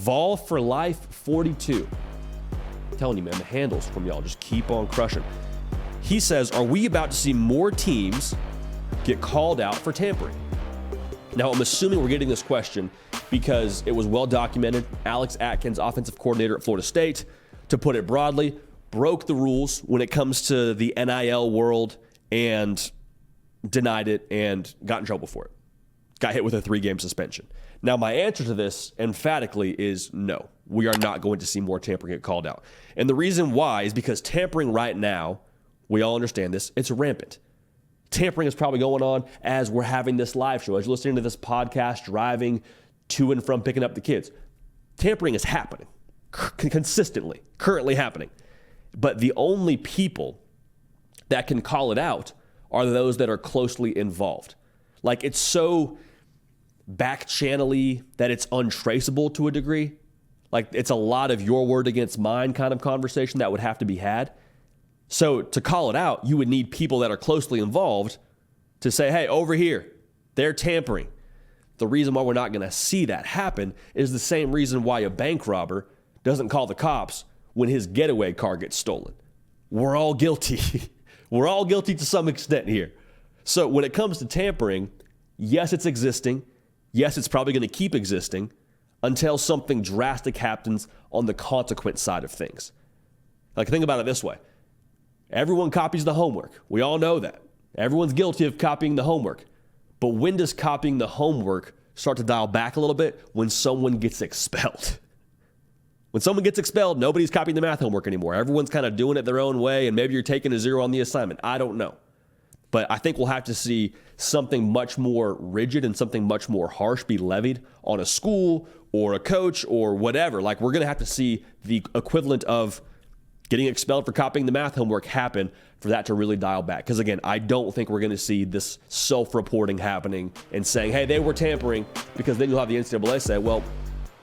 Vol for Life 42. I'm telling you, man, the handles from y'all just keep on crushing. He says, are we about to see more teams get called out for tampering? Now, I'm assuming we're getting this question because it was well documented. Alex Atkins, offensive coordinator at Florida State, to put it broadly, broke the rules when it comes to the NIL world and denied it and got in trouble for it. Got hit with a 3-game suspension. Now, my answer to this emphatically is no. We are not going to see more tampering get called out. And the reason why is because tampering right now, we all understand this, it's rampant. Tampering is probably going on as we're having this live show, as you're listening to this podcast, driving to and from picking up the kids. Tampering is happening consistently, currently happening. But the only people that can call it out are those that are closely involved. Like, it's so back-channel-y that it's untraceable to a degree. Like, it's a lot of your word against mine kind of conversation that would have to be had. So to call it out, you would need people that are closely involved to say, hey, over here, they're tampering. The reason why we're not going to see that happen is the same reason why a bank robber doesn't call the cops when his getaway car gets stolen. We're all guilty. We're all guilty to some extent here. So when it comes to tampering, yes, it's existing. Yes, it's probably going to keep existing until something drastic happens on the consequence side of things. Like, think about it this way. Everyone copies the homework. We all know that. Everyone's guilty of copying the homework. But when does copying the homework start to dial back a little bit? When someone gets expelled. When someone gets expelled, nobody's copying the math homework anymore. Everyone's kind of doing it their own way, and maybe you're taking a 0 on the assignment. I don't know. But I think we'll have to see something much more rigid and something much more harsh be levied on a school or a coach or whatever. Like, we're going to have to see the equivalent of getting expelled for copying the math homework happen for that to really dial back. Because again, I don't think we're going to see this self-reporting happening and saying, hey, they were tampering, because then you'll have the NCAA say, well,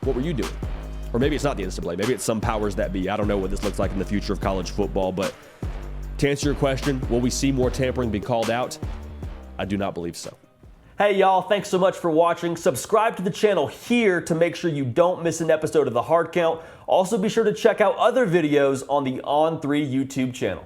what were you doing? Or maybe it's not the NCAA. Maybe it's some powers that be. I don't know what this looks like in the future of college football. But to answer your question, will we see more tampering be called out? I do not believe so. Hey y'all, thanks so much for watching. Subscribe to the channel here to make sure you don't miss an episode of The Hard Count. Also be sure to check out other videos on the On3 YouTube channel.